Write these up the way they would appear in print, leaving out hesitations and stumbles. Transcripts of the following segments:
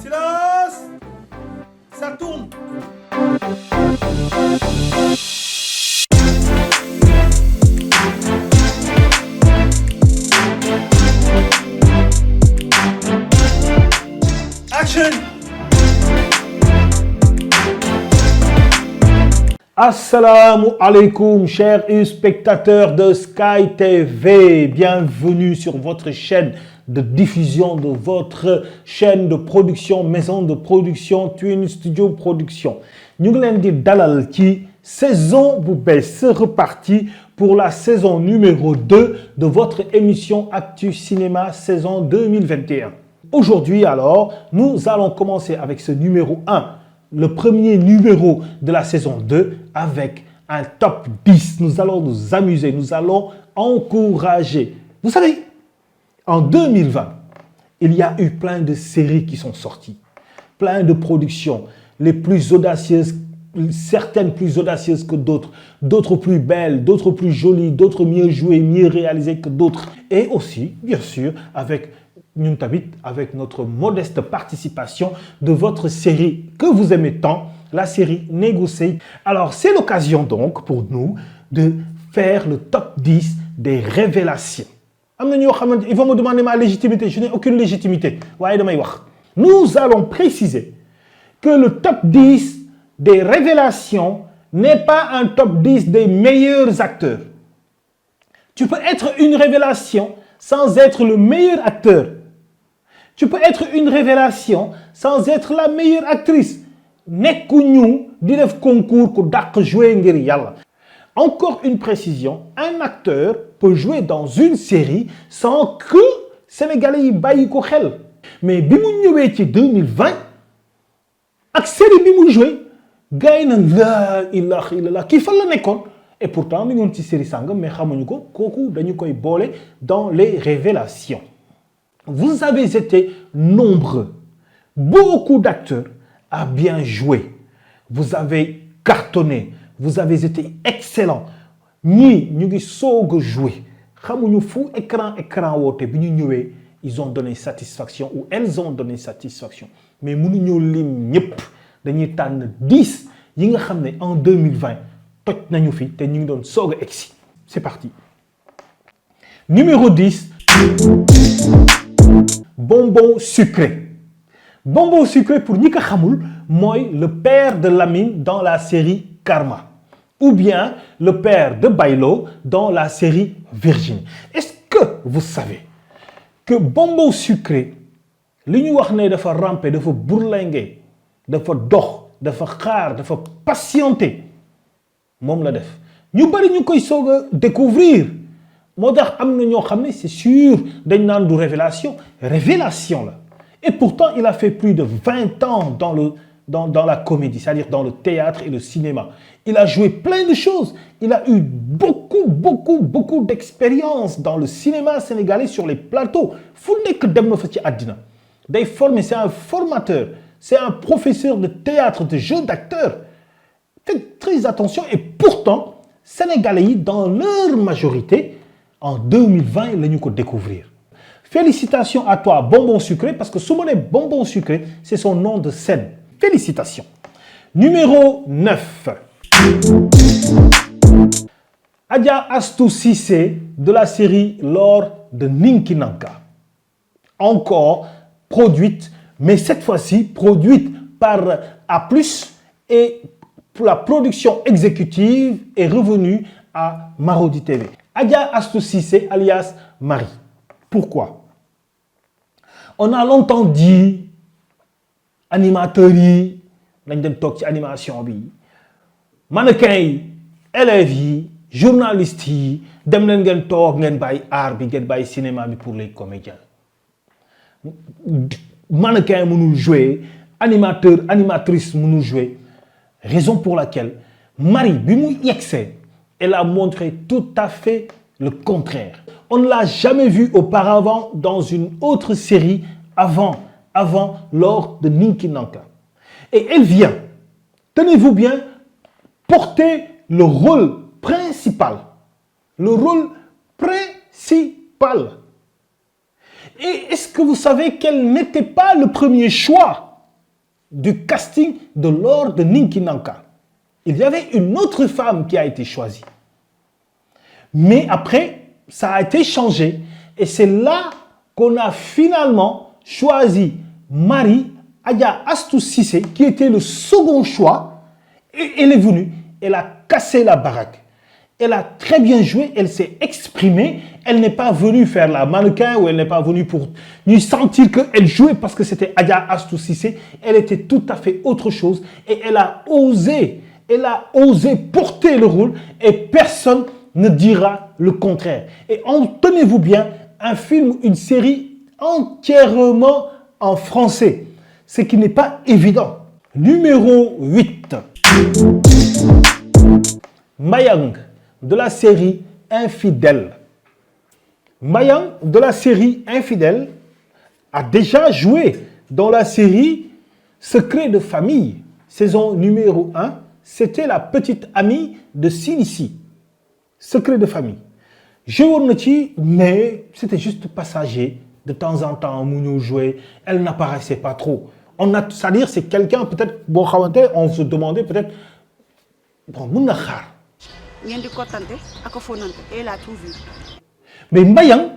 Silence! Ça tourne! Action! Assalamu alaikum, chers spectateurs de Sky TV. Bienvenue sur votre chaîne de diffusion de votre chaîne de production, maison de production, Twin Studio Production. Nous allons dire dalal qui saison Boubès, c'est reparti pour la saison numéro 2 de votre émission Actu Cinéma saison 2021. Aujourd'hui alors, nous allons commencer avec ce numéro 1. Le premier numéro de la saison 2 avec un top 10. Nous allons nous amuser, nous allons encourager. Vous savez, en 2020, il y a eu plein de séries qui sont sorties, plein de productions, les plus audacieuses, certaines plus audacieuses que d'autres, d'autres plus belles, d'autres plus jolies, d'autres mieux jouées, mieux réalisées que d'autres. Et aussi, bien sûr, avec notre modeste participation de votre série que vous aimez tant, la série Négocier. Alors, c'est l'occasion donc pour nous de faire le top 10 des révélations. Ils vont me demander ma légitimité. Je n'ai aucune légitimité. Nous allons préciser que le top 10 des révélations n'est pas un top 10 des meilleurs acteurs. Tu peux être une révélation sans être le meilleur acteur. Tu peux être une révélation sans être la meilleure actrice. Nekkuñu di def concours ku dak jouer ngir yalla. Encore une précision, un acteur peut jouer dans une série sans que Sénégalais y bayyi ko xel. Mais bi mu ñëwé ci 2020 ak série bi mu joué, gaay na la ilaha illallah ki fa la nekkoon. Et pourtant mi ngi ci série sangam mais xamuñu ko koku dañu koy bolé dans les révélations. Vous avez été nombreux, beaucoup d'acteurs à bien jouer. Vous avez cartonné, vous avez été excellents. Ni ñu ngi soog a jouer. Xamuñu fu écran woote bi ñu ñëwee, ils ont donné satisfaction ou elles ont donné satisfaction. Mais mënuñu lim ñëpp dañuy tànn 10 yi nga xam ne en 2020 toj nañu fi te ñu ngi doon soog a egsi. C'est parti. Numéro 10. Bonbon sucré. Bonbon sucré pour ñi ko xamul mooy le père de Lamine dans la série Karma ou bien le père de Baylo dans la série Virginie. Est-ce que vous savez que bonbon sucré li ñu wax ne dafa ramper, dafa bourlinguer, dafa dox, dafa xaar, dafa patienter moom la def ñu bari ñu koy soog a découvrir. C'est sûr, dañ du révélation là. Et pourtant, il a fait plus de 20 ans dans la comédie, c'est-à-dire dans le théâtre et le cinéma. Il a joué plein de choses. Il a eu beaucoup d'expérience dans le cinéma sénégalais sur les plateaux. C'est un formateur, c'est un professeur de théâtre, de jeu d'acteur. Faites très attention. Et pourtant, Sénégalais, dans leur majorité, en 2020, ils l'ont découvrir. Félicitations à toi, Bonbon Sucré, parce que Soumone Bonbon Sucré, c'est son nom de scène. Félicitations. Numéro 9. Adja Astou Cissé de la série L'Or de Ninki Nanka. Encore produite, mais cette fois-ci produite par A+, et pour la production exécutive est revenue à Marodi TV. Adja Astou Cissé alias Marie. Pourquoi? On a longtemps dit animateurs yi nañ dem toog ci animation bi, mannequins yi, élèves yi, journalistes yi dem leen ngeen toog ngeen bàyyi art bi ngeen bàyyi cinéma bi pour les comédiens. Mannequin mënul jouer, animateur, animatrice mënul jouer. Raison pour laquelle Marie bi mu yegsee, elle a montré tout à fait le contraire. On ne l'a jamais vu auparavant dans une autre série avant L'Or de Ninki Nanka. Et elle vient, tenez-vous bien, porter le rôle principal. Le rôle principal. Et est-ce que vous savez qu'elle n'était pas le premier choix du casting de Lord Ninki Nanka? Il y avait une autre femme qui a été choisie. Mais après, ça a été changé. Et c'est là qu'on a finalement choisi Marie Adja Astou Cissé, qui était le second choix. Et elle est venue, elle a cassé la baraque. Elle a très bien joué, elle s'est exprimée. Elle n'est pas venue faire la mannequin ou elle n'est pas venue pour lui sentir qu'elle jouait parce que c'était Adja Astou Cissé. Elle était tout à fait autre chose et elle a osé porter le rôle et personne ne dira le contraire. Et tenez-vous bien, un film, une série entièrement en français, ce qui n'est pas évident. Numéro 8. Mayang de la série Infidèle. Mayang de la série Infidèle a déjà joué dans la série Secret de famille, saison numéro 1. C'était la petite amie de Sinici. Secret de famille. Joué, mais c'était juste passager. De temps en temps, on jouait. Elle n'apparaissait pas trop. C'est-à-dire, c'est quelqu'un, peut-être, bon, on se demandait peut-être, bon, mais Mayang,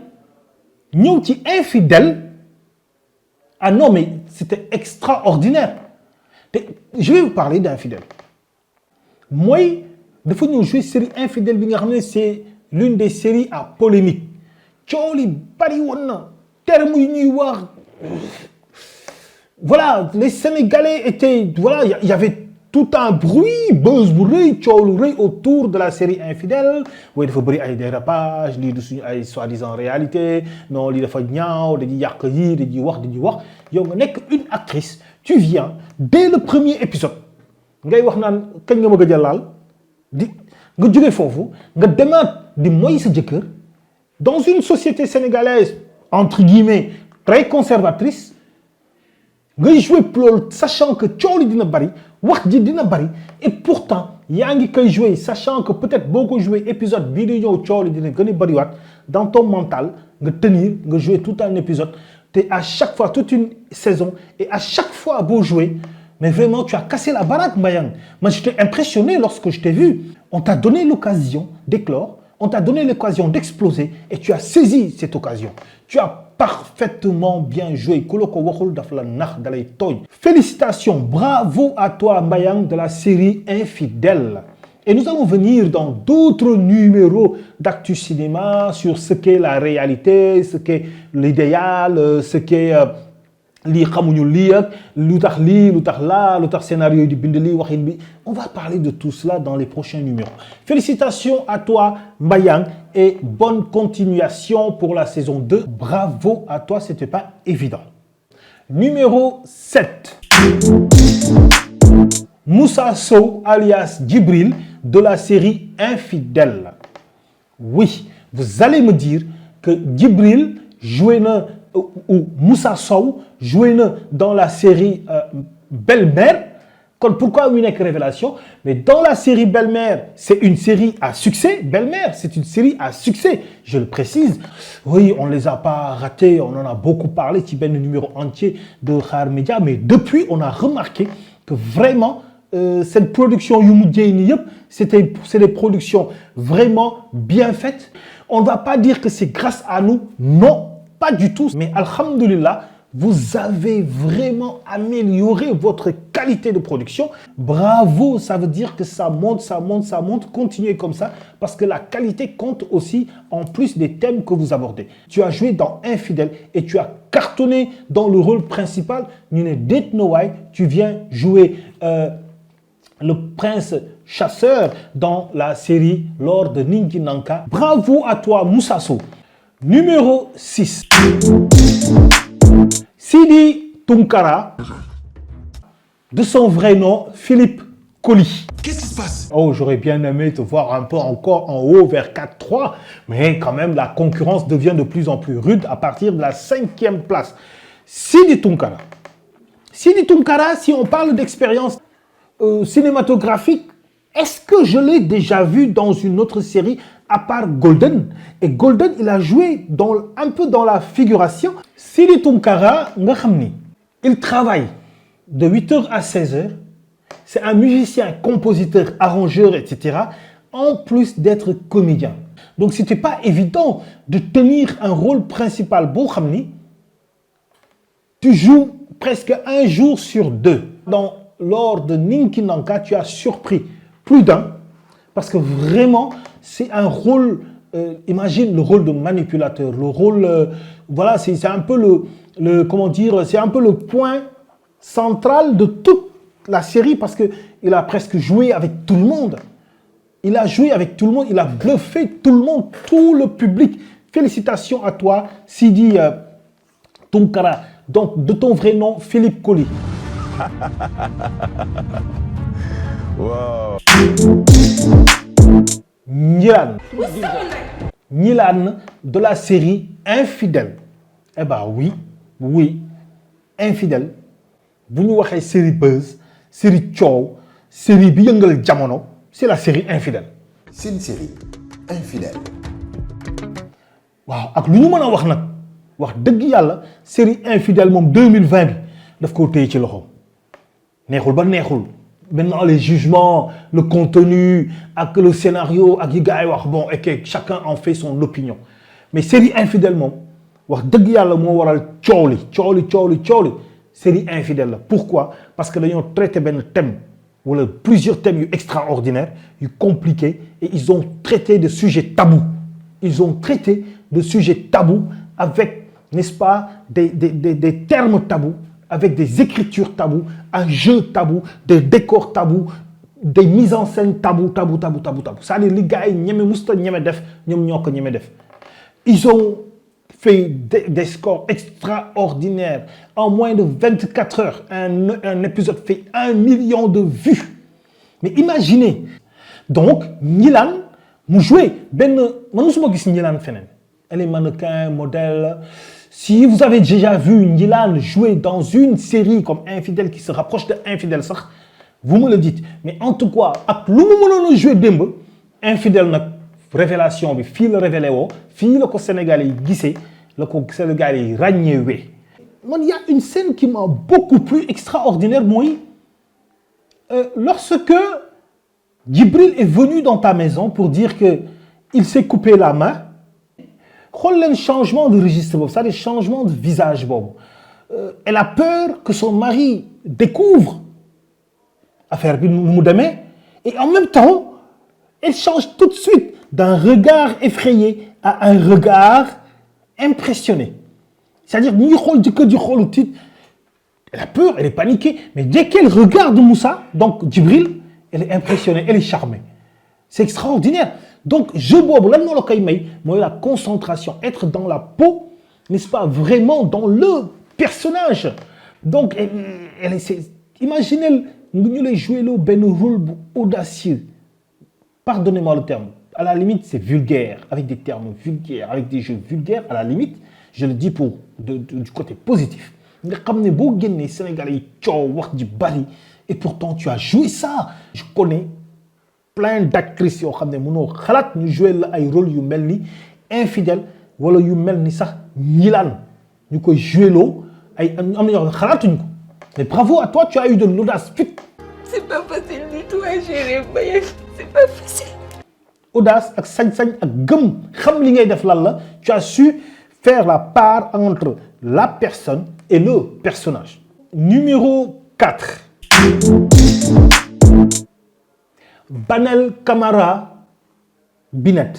nous qui infidèle, ah non, mais c'était extraordinaire. Je vais vous parler d'Infidèle. Moi, il faut nous jouer série Infidèle, c'est l'une des séries à polémique. Voilà, les Sénégalais étaient, voilà, il y avait tout un bruit, buzz autour de la série Infidèle. Oui, il faut briller des dérapages, soi-disant réalité. Non, il faut une actrice, tu viens dès le premier épisode. Ngay wax nan kañ nga bëgg jëlal di nga jóge fofu nga demat di moy sa jëkkër dans une société sénégalaise entre guillemets très conservatrice ngay jouer plol sachant que cioli dina bari wax ji dina bari et pourtant yaa ngi koy jouer sachant que peut-être boko jouer épisode bi di ñëw cioli dina gëna bari wat dans ton mental nga tenir nga jouer tout un épisode et à chaque fois toute une saison et à chaque fois beau jouer. Mais vraiment, tu as cassé la baraque, Mayang. Moi, j'étais impressionné lorsque je t'ai vu. On t'a donné l'occasion d'éclore, on t'a donné l'occasion d'exploser et tu as saisi cette occasion. Tu as parfaitement bien joué. Félicitations, bravo à toi, Mayang, de la série Infidèle. Et nous allons venir dans d'autres numéros d'Actu Cinéma sur ce qu'est la réalité, ce qu'est l'idéal, ce qu'est... On va parler de tout cela dans les prochains numéros. Félicitations à toi, Mayang, et bonne continuation pour la saison 2. Bravo à toi, c'était pas évident. Numéro 7. Moussa Sow, alias Djibril, de la série Infidèle. Oui, vous allez me dire que Djibril jouait ou Moussa Sow jouait dans la série Belle-Mère. Pourquoi une révélation? Mais dans la série Belle-Mère, c'est une série à succès. Belle-Mère, c'est une série à succès, je le précise. Oui, on ne les a pas ratés, on en a beaucoup parlé, tu le numéro entier de Khar Media, mais depuis, on a remarqué que vraiment, cette production c'est des productions vraiment bien faites. On ne va pas dire que c'est grâce à nous, non. Pas du tout, mais alhamdoulilah, vous avez vraiment amélioré votre qualité de production. Bravo, ça veut dire que ça monte, ça monte, ça monte. Continuez comme ça, parce que la qualité compte aussi en plus des thèmes que vous abordez. Tu as joué dans Infidèle et tu as cartonné dans le rôle principal. Tu viens jouer le prince chasseur dans la série Lord Ninki Nanka. Bravo à toi, Moussa Sow. Numéro 6. Sidi Tunkara, de son vrai nom, Philippe Colly. Qu'est-ce qui se passe? Oh, j'aurais bien aimé te voir un peu encore en haut vers 4-3, mais quand même, la concurrence devient de plus en plus rude à partir de la 5e place. Sidi Tunkara. Sidi Tunkara, si on parle d'expérience cinématographique, Est-ce que je l'ai déjà vu dans une autre série à part Golden? Et Golden, il a joué un peu dans la figuration. Sidi Tunkara, il travaille de 8h à 16h. C'est un musicien, compositeur, arrangeur, etc. En plus d'être comédien. Donc, ce n'était pas évident de tenir un rôle principal. Tu joues presque un jour sur deux. Lors de Ninki Nanka, tu as surpris plus d'un. Parce que vraiment, c'est un rôle, imagine le rôle de manipulateur. Le rôle, voilà, c'est un peu comment dire, c'est un peu le point central de toute la série parce qu'il a presque joué avec tout le monde. Il a joué avec tout le monde, il a bluffé tout le monde, tout le public. Félicitations à toi, Sidi Tunkara. Donc, de ton vrai nom, Philippe Colly. Wow. Nilan de la série Infidèle. Eh bien oui, Infidèle. Vous nous voyez série Buzz, série Chow, série Biyangal Jamono, c'est la série Infidèle. C'est une série Infidèle. Waaw ak lu ñu mën a wax dëgg yàlla série Infidèle moom 2020 bi daf ko téye ci loxoom neexul ba neexul. Maintenant, les jugements, le contenu, avec le scénario, avec les gars, bon, et que chacun en fait son opinion. Mais série Infidèle, wax deug yalla mo waral ciowli, série Infidèle. Pourquoi? Parce que dañoo traité ben thème ou plusieurs thèmes extraordinaires, compliqués, et ils ont traité de sujets tabous. Ils ont traité de sujets tabous avec, n'est-ce pas, des termes tabous, avec des écritures tabous, un jeu tabou, des décors tabous, des mises en scène tabou. C'est-à-dire les gars, ils ont fait des scores extraordinaires. En moins de 24 heures, un épisode fait 1 million de vues. Mais imaginez. Donc, Nilan, nous jouons. Elle est mannequin, modèle. Si vous avez déjà vu Nilan jouer dans une série comme Infidèle qui se rapproche de Infidèle, vous me le dites. Mais en tout cas, avec le jouer Dembe, Infidèle, révélation, il le révélé, il le Sénégalais gissé, le Sénégalais ragné. Il y a une scène qui m'a beaucoup plus extraordinaire, moi. Lorsque Djibril est venu dans ta maison pour dire qu'il s'est coupé la main, il y a un changement de registre, ça, des changements de visage. Elle a peur que son mari découvre l'affaire et en même temps, elle change tout de suite d'un regard effrayé à un regard impressionné. C'est-à-dire, elle a peur, elle est paniquée, mais dès qu'elle regarde Moussa, donc Djibril, elle est impressionnée, elle est charmée. C'est extraordinaire. Donc, la concentration, être dans la peau, n'est-ce pas, vraiment dans le personnage. Donc, imaginez, nous les jouer le rôle audacieux. Pardonnez-moi le terme. À la limite, c'est vulgaire, avec des termes vulgaires, avec des jeux vulgaires. À la limite, je le dis du côté positif. Et pourtant, tu as joué ça. Je connais plein d'actrices qui ont joué un rôle infidèle, ou Nilan. Nous avons joué mais bravo à toi, tu as eu de l'audace. C'est pas facile du tout à gérer, c'est pas facile. Audace, tu as su faire la part entre la personne et le personnage. Numéro 4. Banel Camara Binet.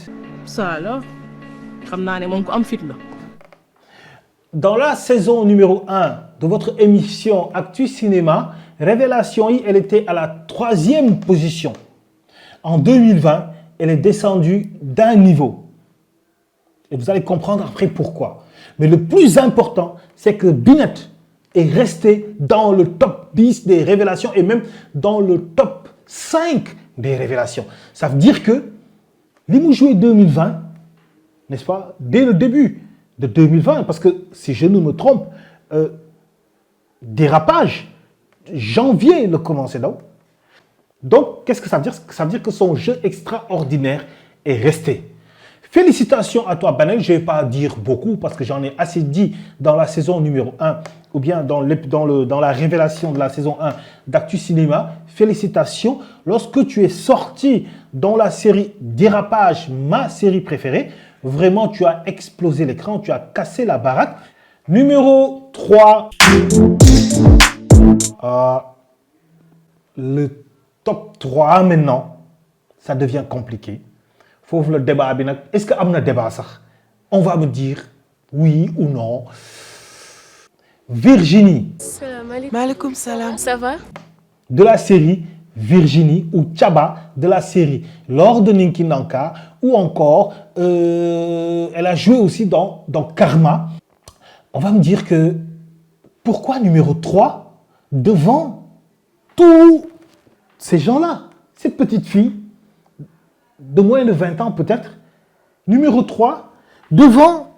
Ça alors, dans la saison numéro 1 de votre émission Actu Cinéma, Révélation, elle était à la 3e position. En 2020, elle est descendue d'un niveau. Et vous allez comprendre après pourquoi. Mais le plus important, c'est que Binet est resté dans le top 10 des révélations et même dans le top 5 des révélations. Ça veut dire que l'Imou joué 2020, n'est-ce pas, dès le début de 2020, parce que si je ne me trompe, dérapage, janvier le commencé donc. Donc, qu'est-ce que ça veut dire? Ça veut dire que son jeu extraordinaire est resté. Félicitations à toi, Banel. Je ne vais pas dire beaucoup parce que j'en ai assez dit dans la saison numéro 1 ou bien dans la révélation de la saison 1 d'Actu Cinéma. Félicitations. Lorsque tu es sorti dans la série Dérapage, ma série préférée, vraiment, tu as explosé l'écran, tu as cassé la baraque. Numéro 3. Le top 3 maintenant, ça devient compliqué. Faut le débat. Est-ce qu'il y a un débat ça? On va me dire oui ou non. Virginie. Salam alaikum. Salam. Ça va? De la série Virginie ou Chaba de la série Lors de Ninki Nanka ou encore elle a joué aussi dans Karma. On va me dire que pourquoi numéro 3 devant tous ces gens-là? Cette petite fille de moins de 20 ans peut-être, numéro 3, devant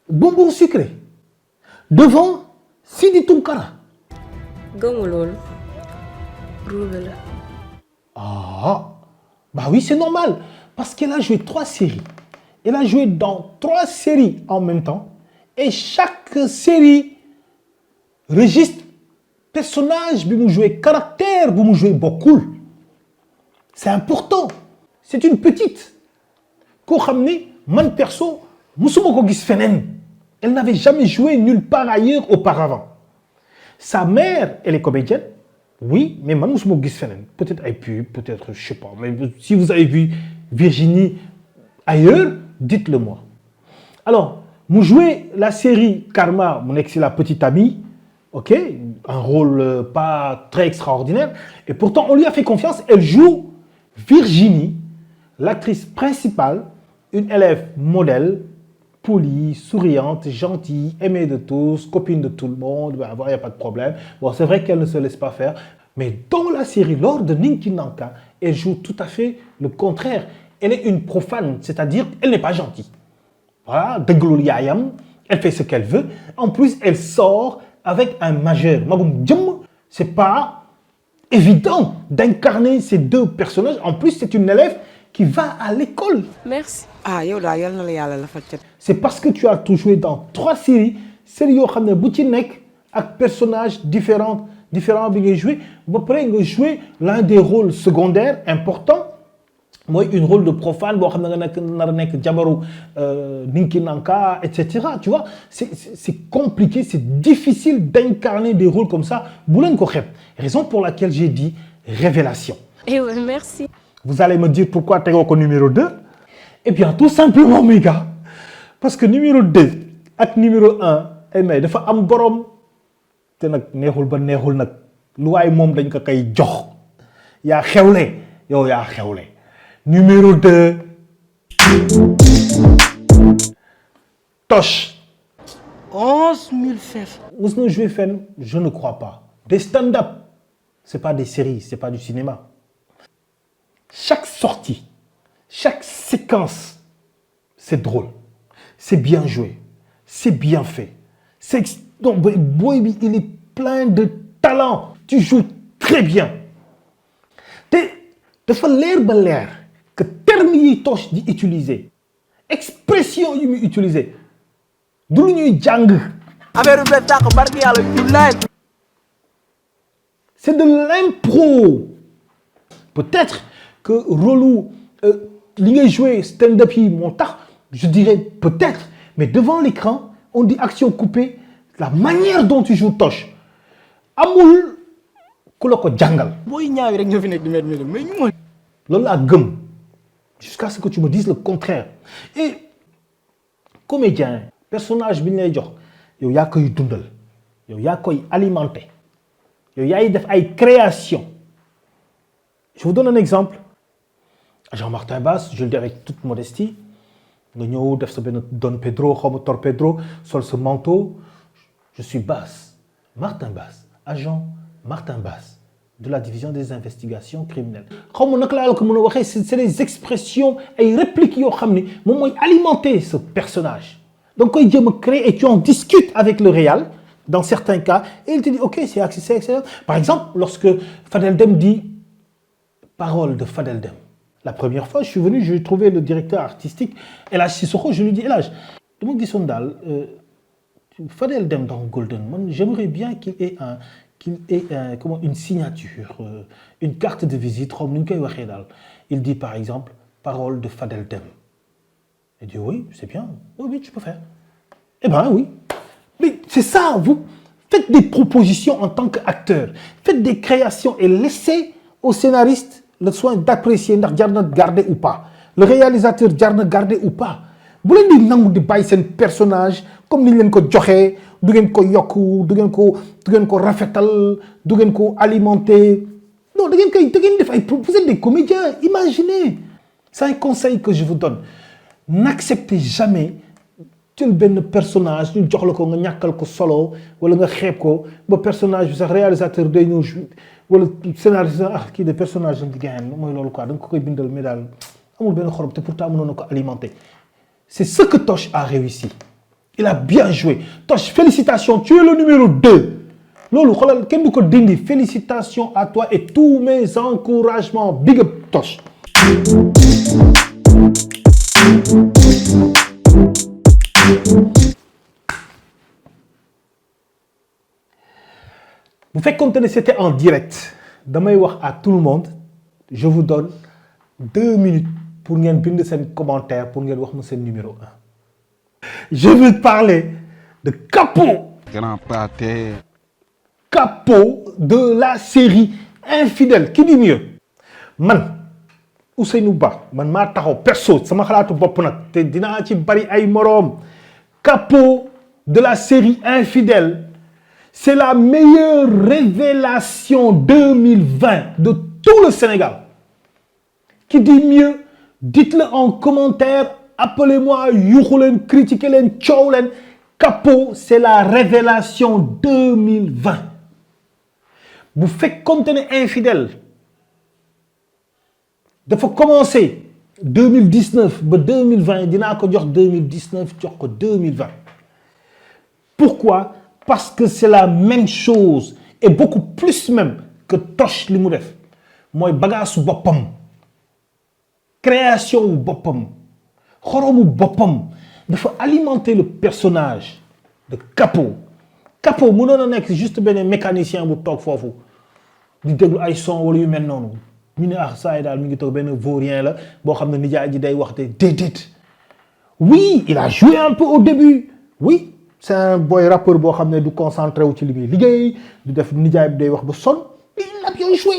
Bonbon Sucré, devant Sidi Tunkara. Ah, bah oui, c'est normal, parce qu'elle a joué 3 séries. Elle a joué dans 3 séries en même temps, et chaque série registre personnage, bi mu joué caractère, bi mu joué beaucoup. C'est important. C'est une petite. Ko xamni man perso musuma ko gis fenen. Elle n'avait jamais joué nulle part ailleurs auparavant. Sa mère, elle est comédienne. Oui, mais man musuma ko gis fenen. Peut-être elle pu, peut-être je sais pas. Mais si vous avez vu Virginie ailleurs, dites-le moi. Alors, vous jouez la série Karma, mon ex, c'est la petite amie. Ok, un rôle pas très extraordinaire. Et pourtant, on lui a fait confiance. Elle joue Virginie, l'actrice principale, une élève modèle, polie, souriante, gentille, aimée de tous, copine de tout le monde. Ben, il n'y a pas de problème. Bon, c'est vrai qu'elle ne se laisse pas faire. Mais dans la série, lors de Ninki Nanka, elle joue tout à fait le contraire. Elle est une profane, c'est-à-dire elle n'est pas gentille. Voilà, de Gloriayam, elle fait ce qu'elle veut. En plus, elle sort avec un majeur. C'est pas évident d'incarner ces deux personnages. En plus, c'est une élève qui va à l'école. Merci. C'est parce que tu as tout joué dans 3 séries. Séries où tu as personnages différents bi ngay jouer. Après, tu as joué l'un des rôles secondaires importants. Moi, un rôle de profane, Ninki Nanka, etc. Tu vois, c'est compliqué, c'est difficile d'incarner des rôles comme ça. Raison pour laquelle j'ai dit révélation. Eh ouais, merci. Vous allez me dire pourquoi tu es au numéro 2? Eh bien, tout simplement, mes gars, parce que numéro 2 et numéro 1, eh mais dafa am borom te nak neexul ba neexul nak lu way mom dañ ko kay jox. Ya xewle, yow ya xewle. Numéro 2. Tosh. 11 000 fèves. Où nous jouer fan? Je ne crois pas. Des stand-up, c'est pas des séries, c'est pas du cinéma. Chaque sortie, chaque séquence, c'est drôle, c'est bien joué, c'est bien fait. Donc, Boy, il est plein de talent. Tu joues très bien. Il faut l'air que terme yi Toch di utiliser, expression yi muy utiliser, du lu ñuy jàng. C'est de l'impro. Peut-être que Rolou, li ngay jouer stand-up yi moo tax, je dirais peut-être, mais devant l'écran, on dit action coupée, la manière dont tu joues Toch, amul ku la ko jàngal. Boy ñaaw rek ñoo fi nek di met mais ñu mo loolu laa gëm. Jusqu'à ce que tu me dises le contraire. Et comédien, personnage bi ñu lay jox, yow yaa koy dundal, yow yaa koy alimenter, yow yaay def ay création. Je vous donne un exemple. Jean-Martin Bass, je le dis avec toute modestie, nga ñëw def sa benn Don Pedro, xaw ma Tor Pedro, sol ce manteau. Je suis Bass, Martin Bass, agent Martin Bass, de la division des investigations criminelles. C'est des expressions et répliques qui ont alimenté ce personnage. Donc, quand il me crée et tu en discutes avec le réal, dans certains cas, et il te dit, ok, c'est excellent. Par exemple, lorsque Fadel Dem dit, Parole de Fadel Dem. La première fois, je suis venu, j'ai trouvé le directeur artistique, El Hadj Sissoko, je lui dis, El Hadj, dama gisoon daal Fadel Dem dans Golden, man, j'aimerais bien qu'il ait comment, une signature, une carte de visite, comme ni ñu koy waxee daal. Il dit par exemple, Parole de Fadel Dem. Il dit, oui, c'est bien, oui, tu peux faire. Eh bien, oui. Mais c'est ça, vous faites des propositions en tant qu'acteur, faites des créations et laissez au scénariste le soin d'apprécier ndax jar na garder ou pas. Le réalisateur jar na garder ou pas. Bu leen di nangu di bàyyi seen personnage comme ni ñu leen ko joxee du ngeen ko yokk du ngeen ko rafetal du ngeen ko alimenter non da ngeen def ay vous êtes des comédiens imaginez. C'est un conseil que je vous donne. N'acceptez jamais jël benn personnage ñu jox la ko nga ñàkkal ko solo wala nga xeeb ko ba personnage bi sax réalisateur day ñëw wala scénariste kii de personnage di gain mooy loolu quoi da nga ko koy bindal mais daal amul benn xorom te pourtant mënoon na ko alimenter. C'est ce que Toch a réussi. Il a bien joué. Toch, félicitations, tu es le numéro 2. loolu xoolal kenn du ko dindi. Félicitations à toi et tous mes encouragements. Big up Toch. Bu fekkoon ne c'était en direct damay wax à tout le monde je vous donne 2 minutes pour ngeen bind seen commentaire pour ngeen wax ma seen numéro 1. Je veux parler de Capo. Grand pâté. Capo de la série Infidèles. Qui dit mieux? Man Ousseynou Ba man maa taxaw perso sama xalaatu bopp nag te dinaa ci bari ay moroom. Capo de la série Infidèles. C'est la meilleure révélation 2020 de tout le Sénégal. Qui dit mieux? Dites-le en commentaire. Appelez-moi, yuuxu leen, critiquez leen, coow leen. Capo, c'est la révélation 2020. Bu fekkoon ne Infidèles dafa commencer 2019 ba 2020 dinaa ko jox 2019 jox ko 2020. Pourquoi? Parce que c'est la même chose et beaucoup plus même que Toch li mu def mooy bagaasu boppam création wu boppam xoromu boppam dafa alimenter le personnage de Capo. Capo mënoon a nekk juste benn mécanicien bu toog foofu di déglu ay son wala yu mel noonu ñu ne saa yi daal mi ngi toog benn vaurien la boo xam ne nijaay ji day wax te déedéet. Oui, il a joué un peu au début oui. C'est un boy rappeur boo xam ne du concentré wu ci li muy liggéey du def nijaay bi day wax ba sonn il a bien joué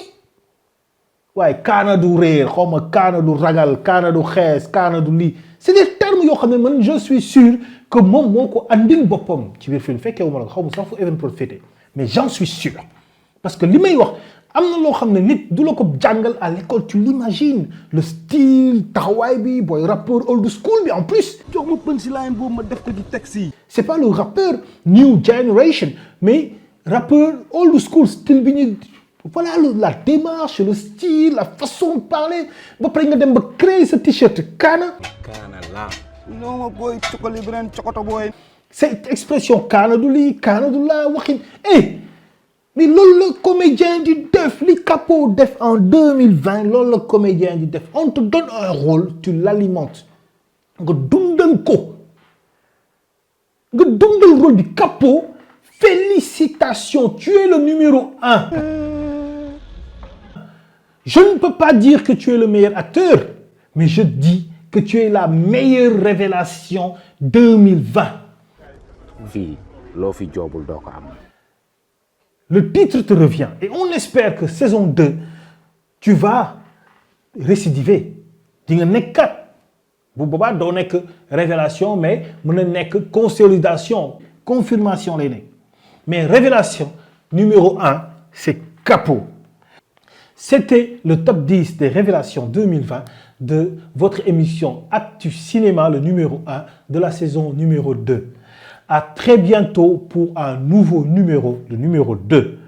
waaye kaana du réer xaw ma kaana du ragal kaana du xees kaana du lii c'est des termes yoo xam ne man je suis sûr que moom moo ko andil boppam ci biir film fekkee wu ma la xaw ma sax fu Evenprod féete mais j'en suis sûr parce que li may wax am na loo xam ne nit du la ko jàngal à l'école tu l'imagines le style taxawaay bi boy rappeur old school bi en plus. jox ma punchline boobu ma def ko di taxi. C'est pas le rappeur new generation mais rappeur old school style bi ñu voilà la démarche le style la façon de parler ba pare nga dem ba créer ce t-shirt kaana. kaana la. non booy cokali beneen cokoto booy. cette expression kaana du lii kaana du laa waxin mais loolu la comédien di def li Capo def en 2020 loolu la comédien di def on te donne un rôle tu l'alimentes nga dundal ko nga dundal rôle bi Capo félicitations tu es le numéro 1. Je ne peux pas dire que tu es le meilleur acteur mais je dis que tu es la meilleure révélation 2020. fii loo fi joobul doo ko am. Le titre te revient et on espère que saison 2 tu vas récidiver di nga nekkat bu boobaa doo nekk révélation mais mën na nekk consolidation confirmation lay nekk mais révélation numéro 1 c'est Capo. C'était le top 10 des révélations 2020 de votre émission Actu Cinéma, le numéro 1 de la saison numéro 2. À très bientôt pour un nouveau numéro, le numéro 2.